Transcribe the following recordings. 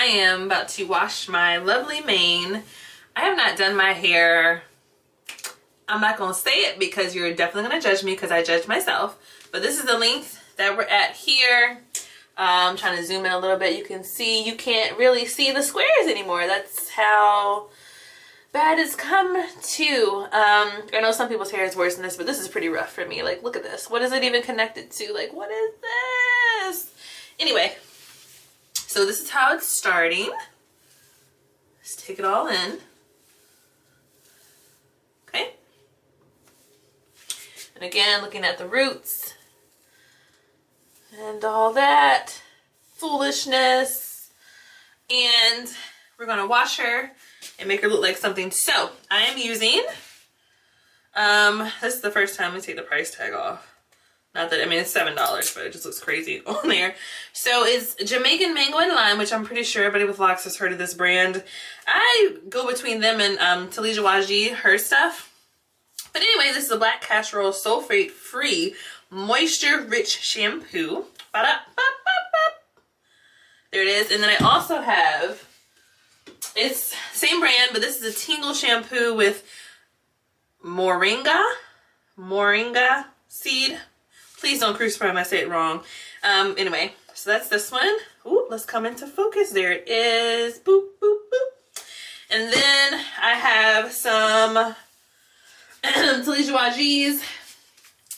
I am about to wash my lovely mane. I have not done my hair. I'm not gonna say it because you're definitely gonna judge me because I judge myself. But this is the length that we're at here. I'm trying to zoom in a little bit. You can see, you can't really see the squares anymore. That's how bad it's come to. I know some people's hair is worse than this, but this is pretty rough for me. Like, look at this. What is it even connected to? Like, what is this? Anyway, so this is how it's starting. Let's take it all in. Okay. And again, looking at the roots and all that foolishness. And we're gonna wash her and make her look like something. So I am using, this is the first time we take the price tag off. Not that, I mean, it's $7, but it just looks crazy on there. So it's Jamaican Mango and Lime, which I'm pretty sure everybody with locks has heard of this brand. I go between them and Taliah Waajid, her stuff. But anyway, this is a black castor oil sulfate-free, moisture-rich shampoo. There it is. And then I also have, it's same brand, but this is a Tingle shampoo with moringa seed. Please don't crucify me, I say it wrong. Anyway, so that's this one. Ooh, let's come into focus. There it is. Boop, boop, boop. And then I have some Taliah Waajid's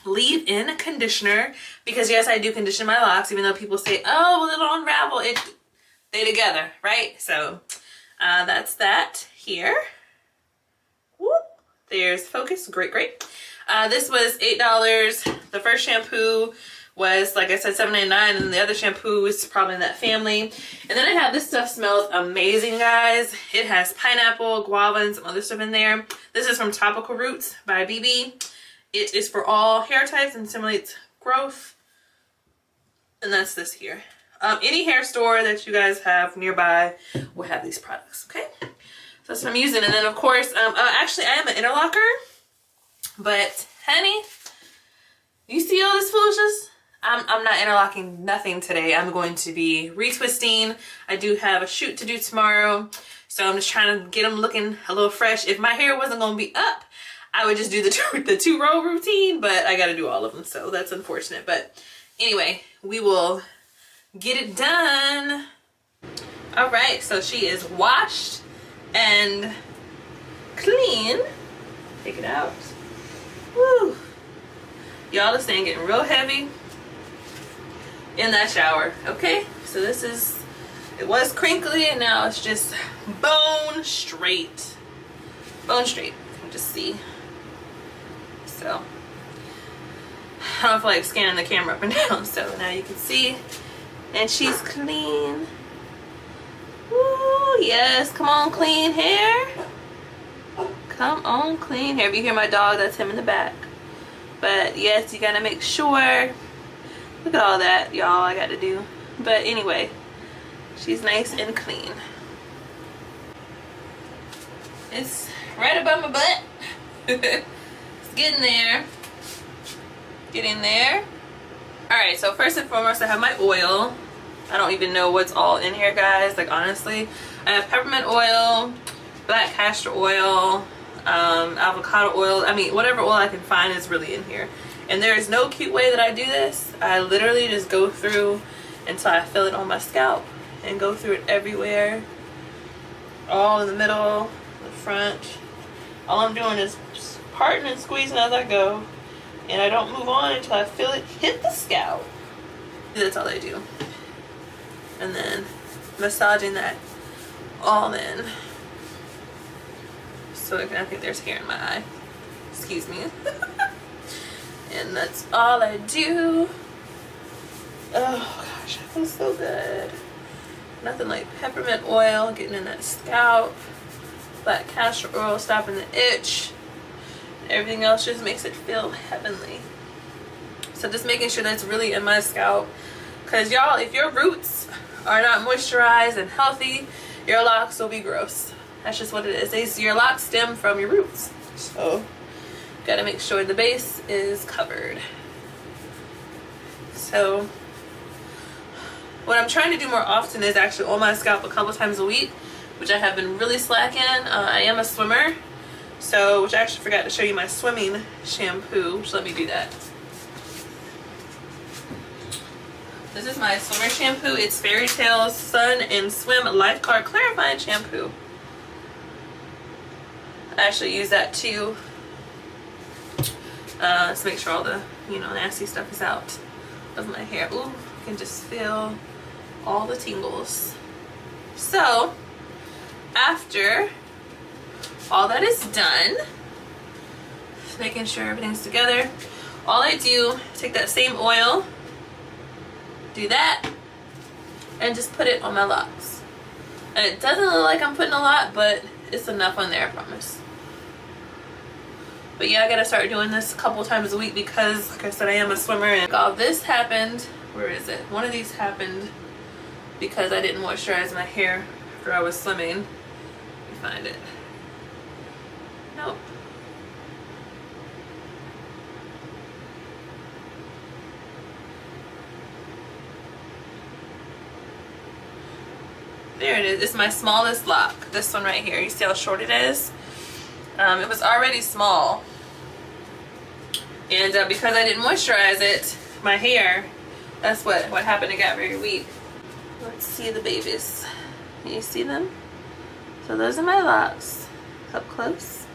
leave-in conditioner, because yes, I do condition my locks, even though people say, oh, well, it'll unravel. They together, right? So that's that here. Whoop. There's focus. Great, great. This was $8. The first shampoo was, like I said, $7.99, and the other shampoo is probably in that family. And then I have this stuff. Smells amazing, guys. It has pineapple, guava, and some other stuff in there. This is from Topical Roots by BB. It is for all hair types and stimulates growth. And that's this here. Any hair store that you guys have nearby will have these products, okay? So that's what I'm using. And then, of course, actually, I am an interlocker. But, honey, you see all this foolishness? I'm not interlocking nothing today. I'm going to be retwisting. I do have a shoot to do tomorrow. So I'm just trying to get them looking a little fresh. If my hair wasn't going to be up, I would just do the two-row routine, but I got to do all of them, so that's unfortunate. But anyway, we will get it done. All right, so she is washed and clean. Take it out. Woo. Y'all, this thing getting real heavy in that shower. Okay, so this is, it was crinkly and now it's just bone straight. Bone straight. You can just see. So I don't feel like scanning the camera up and down, so now you can see. And she's clean. Woo, yes, come on, clean hair. Come on, clean hair. If you hear my dog, that's him in the back. But yes, you gotta make sure. Look at all that, y'all, I gotta do. But anyway, she's nice and clean. It's right above my butt. It's getting there. Getting there. Alright, so first and foremost, I have my oil. I don't even know what's all in here, guys. Like, honestly, I have peppermint oil, black castor oil, avocado oil. I mean, whatever oil I can find is really in here. And there is no cute way that I do this. I literally just go through until I feel it on my scalp and go through it everywhere. All in the middle, the front. All I'm doing is just parting and squeezing as I go. And I don't move on until I feel it hit the scalp. That's all I do. And then massaging that all in. So I think there's hair in my eye. Excuse me. And that's all I do. Oh gosh, that feels so good. Nothing like peppermint oil getting in that scalp. Black castor oil stopping the itch. Everything else just makes it feel heavenly. So just making sure that's really in my scalp. Because y'all, if your roots are not moisturized and healthy, your locks will be gross. That's just what it is. Your locks stem from your roots. So gotta make sure the base is covered. So What I'm trying to do more often is actually oil my scalp a couple times a week, which I have been really slacking. I am a swimmer, so, which I actually forgot to show you my swimming shampoo, which let me do that. This is my swimmer shampoo. It's Fairy Tales Sun and Swim Lifeguard Clarifying Shampoo. I actually use that too. To make sure all the, you know, nasty stuff is out of my hair. Ooh, you can just feel all the tingles. So, after all that is done, just making sure everything's together, all I do, take that same oil, do that, and just put it on my locks. And it doesn't look like I'm putting a lot, but it's enough on there, I promise. But yeah, I gotta start doing this a couple times a week because, like I said, I am a swimmer, and all this happened. Where is it? One of these happened because I didn't moisturize my hair after I was swimming. Let me find it. Nope. There it is. It's my smallest lock. This one right here. You see how short it is? It was already small, and because I didn't moisturize it, my hair, that's what happened. It got very weak. Let's see the babies. Can you see them? So those are my locks up close,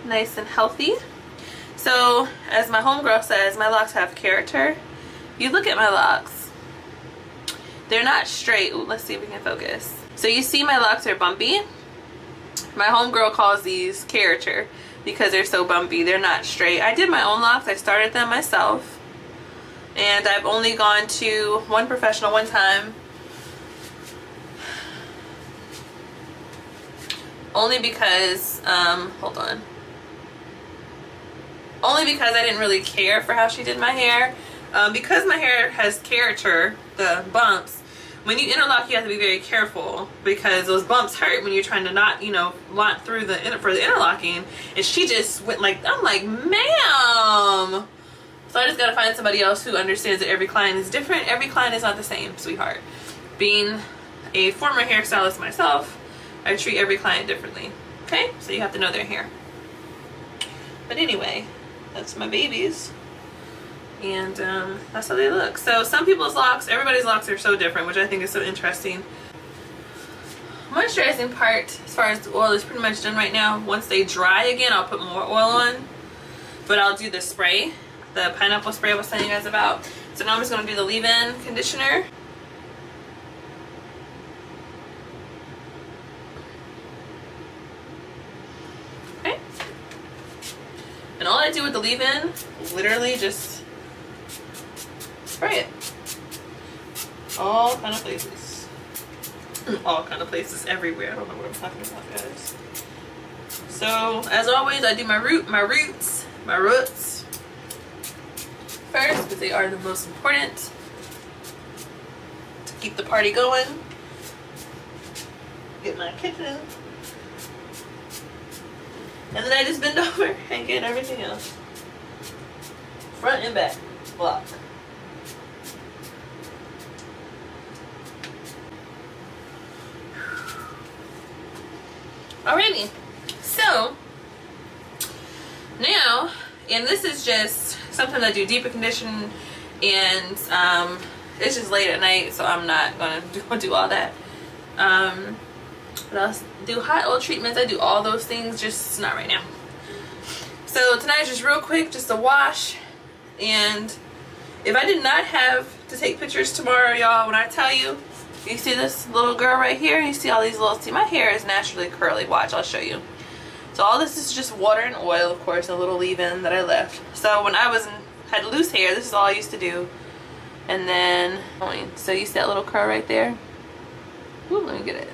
nice and healthy. So as my homegirl says, my locks have character. You look at my locks, they're not straight. Ooh, let's see if we can focus. So you see my locks are bumpy. My homegirl calls these character because they're so bumpy. They're not straight. I did my own locks. I started them myself. And I've only gone to one professional one time. Only because, hold on. Only because I didn't really care for how she did my hair. Because my hair has character, the bumps, when you interlock, you have to be very careful because those bumps hurt when you're trying to not, you know, lock through for the interlocking. And she just went like, I'm like, ma'am. So I just gotta find somebody else who understands that every client is different. Every client is not the same, sweetheart. Being a former hairstylist myself, I treat every client differently. Okay, so you have to know their hair. But anyway, that's my babies. And that's how they look. So some people's locks, everybody's locks are so different, which I think is so interesting. Moisturizing part, as far as the oil, is pretty much done right now. Once they dry again, I'll put more oil on. But I'll do the spray, the pineapple spray I was telling you guys about. So now I'm just going to do the leave-in conditioner. Okay. And all I do with the leave-in, literally just spray it. All kind of places. All kind of places, everywhere. I don't know what I'm talking about, guys. So, as always, I do my roots first, because they are the most important to keep the party going. Get my kitchen. And then I just bend over and get everything else. Front and back. Block. Alrighty, so now, and this is just, sometimes I do deeper condition, and it's just late at night, so I'm not gonna do all that. But I'll do hot oil treatments. I do all those things, just not right now. So tonight is just real quick, just a wash. And if I did not have to take pictures tomorrow, y'all, when I tell you, you see this little girl right here? You see all these little, see, my hair is naturally curly. Watch, I'll show you. So all this is just water and oil, of course, and a little leave-in that I left. So when I had loose hair, this is all I used to do. And then, so you see that little curl right there? Ooh, let me get it.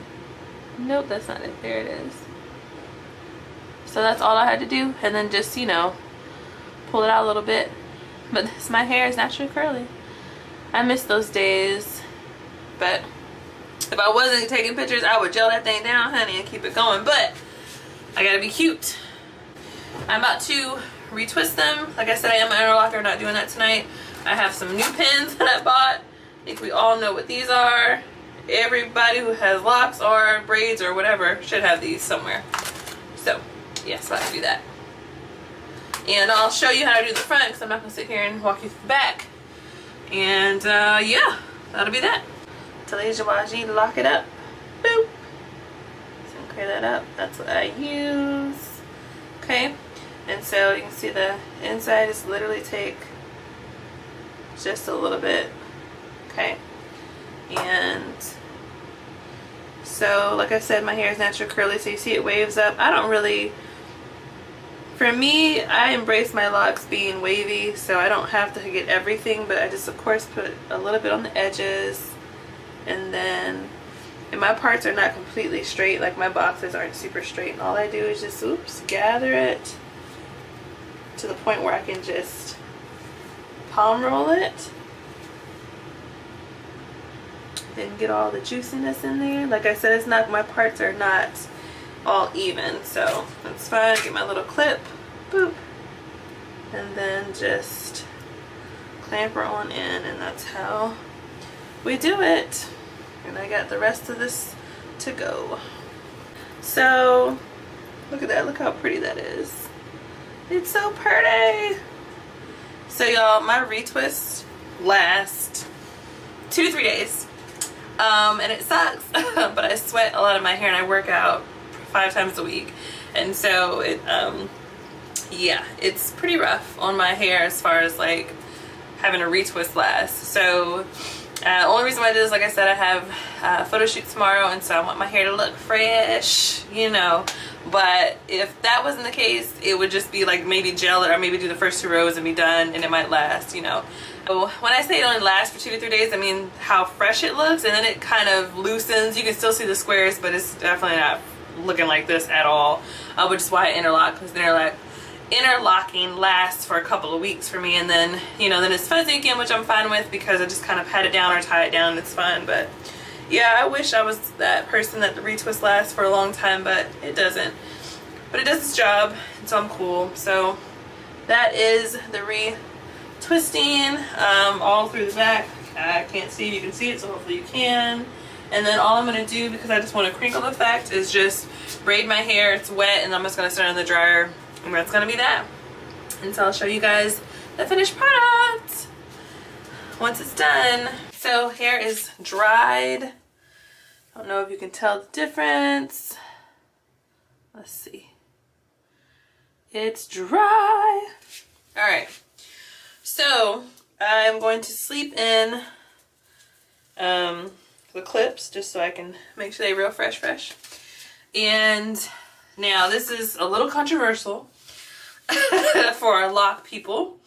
Nope, that's not it. There it is. So that's all I had to do. And then just, you know, pull it out a little bit. But my hair is naturally curly. I miss those days. But if I wasn't taking pictures, I would gel that thing down, honey, and keep it going. But I gotta be cute. I'm about to retwist them. Like I said, I am an interlocker. I'm not doing that tonight. I have some new pins that I bought I think we all know what these are. Everybody who has locks or braids or whatever should have these somewhere. So yes, let's do that. And I'll show you how to do the front because I'm not going to sit here and walk you through the back. And yeah, that'll be that. Taliah Waajid, lock it up. Boop. So clear that up. That's what I use. Okay. And so you can see the inside is literally take just a little bit. Okay. And so like I said, my hair is natural curly, so you see it waves up. I don't really, for me, I embrace my locks being wavy, so I don't have to get everything, but I just of course put a little bit on the edges. And then, and my parts are not completely straight, like my boxes aren't super straight, and all I do is just, oops, gather it to the point where I can just palm roll it and get all the juiciness in there. Like I said, it's not, my parts are not all even, so that's fine. Get my little clip, boop, and then just clamp her on in, and that's how we do it. And I got the rest of this to go. So look at that, look how pretty that is. It's so pretty. So y'all, my retwist lasts 2 to 3 days. And it sucks, but I sweat a lot of my hair and I work out 5 times a week. And so it, yeah, it's pretty rough on my hair as far as like having a retwist last. So only reason why I did is, like I said, I have a photo shoot tomorrow, and so I want my hair to look fresh, you know. But if that wasn't the case, it would just be like maybe gel it or maybe do the first 2 rows and be done, and it might last, you know. So when I say it only lasts for 2 to 3 days, I mean how fresh it looks, and then it kind of loosens. You can still see the squares, but it's definitely not looking like this at all, which is why I interlock, because interlocking lasts for a couple of weeks for me, and then, you know, then it's fuzzy again, which I'm fine with because I just kind of pat it down or tie it down and it's fine. But yeah, I wish I was that person that the retwist lasts for a long time, but it doesn't. But it does its job, and so I'm cool. So that is the retwisting all through the back. I can't see if you can see it, so hopefully you can. And then all I'm going to do, because I just want a crinkle effect, is just braid my hair. It's wet, and I'm just going to set it in the dryer. And that's going to be that. And so I'll show you guys the finished product once it's done. So hair is dried. I don't know if you can tell the difference. Let's see. It's dry. Alright. So I'm going to sleep in the clips just so I can make sure they're real fresh. And now this is a little controversial for lock people,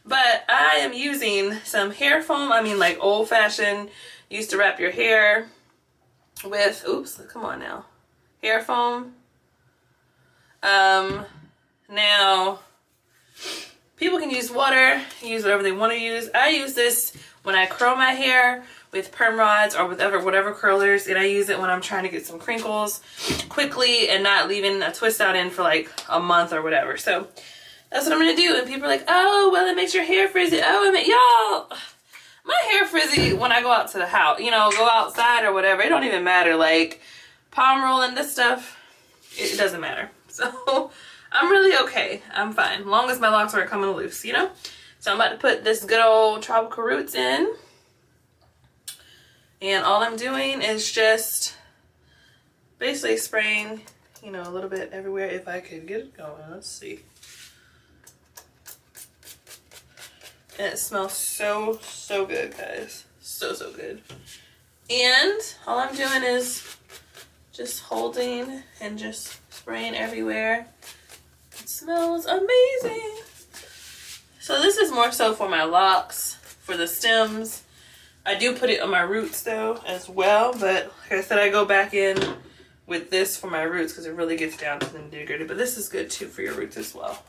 but I am using some hair foam. I mean, like old-fashioned, used to wrap your hair with, oops, come on now, hair foam. Now people can use water, use whatever they want to use. I use this when I curl my hair with perm rods or with whatever curlers, and I use it when I'm trying to get some crinkles quickly and not leaving a twist out in for like a month or whatever. So that's what I'm gonna do. And people are like, oh, well, it makes your hair frizzy. Oh, I mean, y'all, my hair frizzy when I go out to the house, you know, go outside or whatever. It don't even matter. Like palm rolling this stuff, it doesn't matter. So I'm really okay. I'm fine, as long as my locks aren't coming loose, you know. So I'm about to put this good old tropical roots in. And all I'm doing is just basically spraying, you know, a little bit everywhere if I could get it going. Let's see. And it smells so good, guys. So good. And all I'm doing is just holding and just spraying everywhere. It smells amazing. So this is more so for my locks, for the stems. I do put it on my roots though as well, but like I said, I go back in with this for my roots because it really gets down to the nitty-gritty. But this is good too for your roots as well.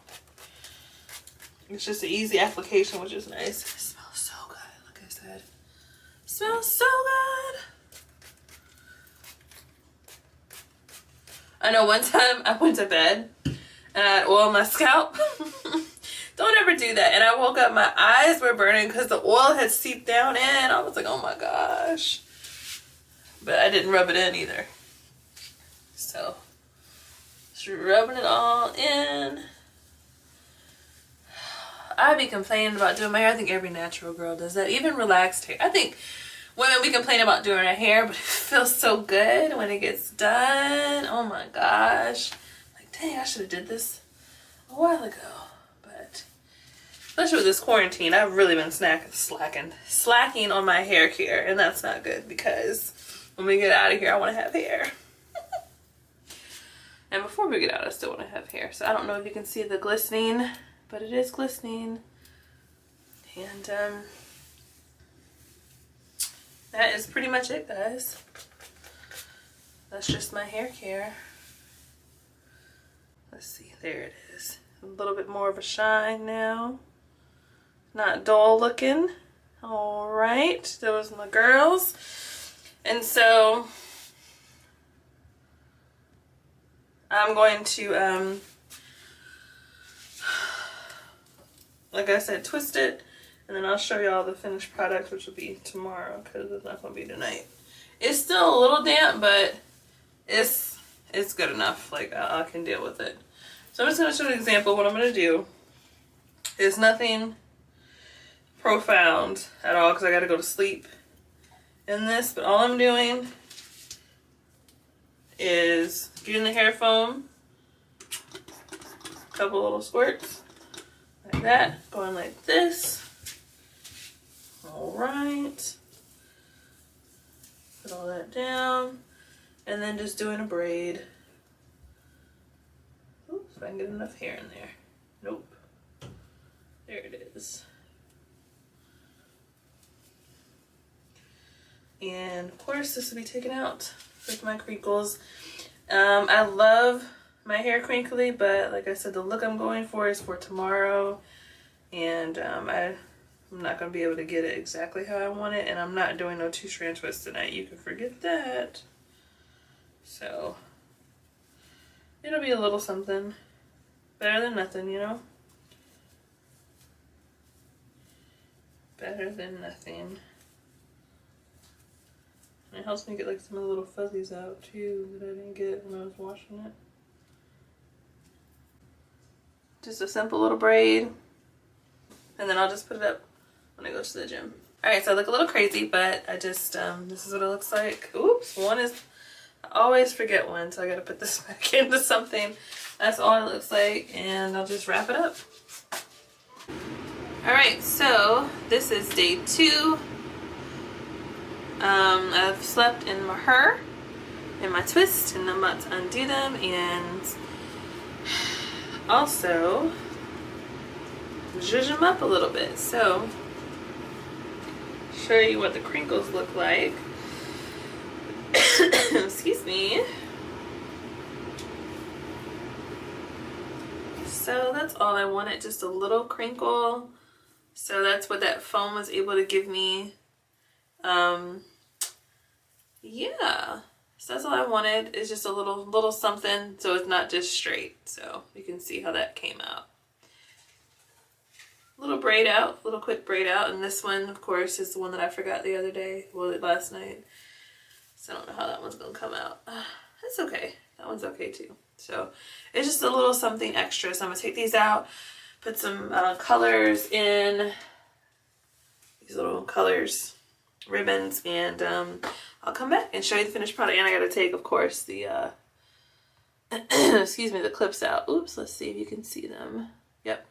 It's just an easy application, which is nice. It smells so good, like I said. It smells so good. I know one time I went to bed and I had oil on my scalp. Don't ever do that. And I woke up, my eyes were burning because the oil had seeped down in. I was like, oh my gosh. But I didn't rub it in either. So, just rubbing it all in. I be complaining about doing my hair. I think every natural girl does that. Even relaxed hair. I think women, we complain about doing our hair, but it feels so good when it gets done. Oh my gosh. Like, dang, I should have did this a while ago. But especially with this quarantine, I've really been slacking on my hair care, and that's not good because when we get out of here, I want to have hair. And before we get out, I still want to have hair. So I don't know if you can see the glistening, but it is glistening. And that is pretty much it, guys. That's just my hair care. Let's see, there it is. A little bit more of a shine now. Not dull looking. All right, those are my girls. And so I'm going to, like I said, twist it, and then I'll show y'all the finished product, which will be tomorrow because it's not going to be tonight. It's still a little damp, but it's good enough. Like, I can deal with it. So I'm just going to show you an example. What I'm going to do is nothing profound at all because I got to go to sleep in this, but all I'm doing is getting the hair foam, a couple little squirts like that, going like this. All right, put all that down, and then just doing a braid. Oops, if I can get enough hair in there. Nope. There it is. And of course this will be taken out with my crinkles. I love my hair crinkly, but like I said, the look I'm going for is for tomorrow, and I'm not going to be able to get it exactly how I want it, and I'm not doing no 2-strand twist tonight. You can forget that. So it'll be a little something. Better than nothing, you know? Better than nothing. It helps me get like some of the little fuzzies out too that I didn't get when I was washing it. Just a simple little braid, and then I'll just put it up when I go to the gym. Alright, so I look a little crazy, but I just, this is what it looks like. Oops, one is, I always forget one, so I gotta put this back into something. That's all it looks like, and I'll just wrap it up. Alright, so this is day 2. I've slept in my hair, in my twist, and I'm about to undo them, and also zhuzh them up a little bit. So, show you what the crinkles look like. Excuse me. So that's all I wanted, just a little crinkle. So that's what that foam was able to give me. Yeah, so that's all I wanted, is just a little something, so it's not just straight. So you can see how that came out. Little braid out, little quick braid out, and this one, of course, is the one that I forgot the other day, well, last night. So I don't know how that one's gonna come out. That's okay, that one's okay too. So it's just a little something extra. So I'm gonna take these out, put some colors in, these little colors, ribbons, and I'll come back and show you the finished product. And I gotta take, of course, the excuse me, the clips out. Oops, let's see if you can see them. Yep,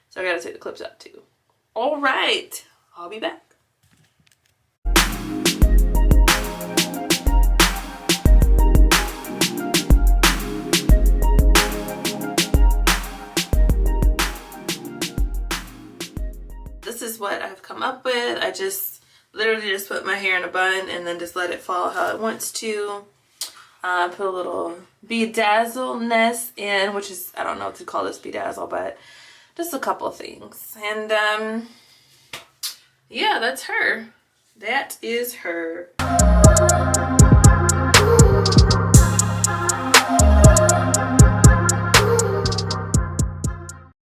so I gotta take the clips out too. All right, I'll be back. This is what I've come up with. I literally just put my hair in a bun and then just let it fall how it wants to. Put a little bedazzleness in, which is, I don't know what to call this, bedazzle, but just a couple of things. And yeah, that's her. That is her.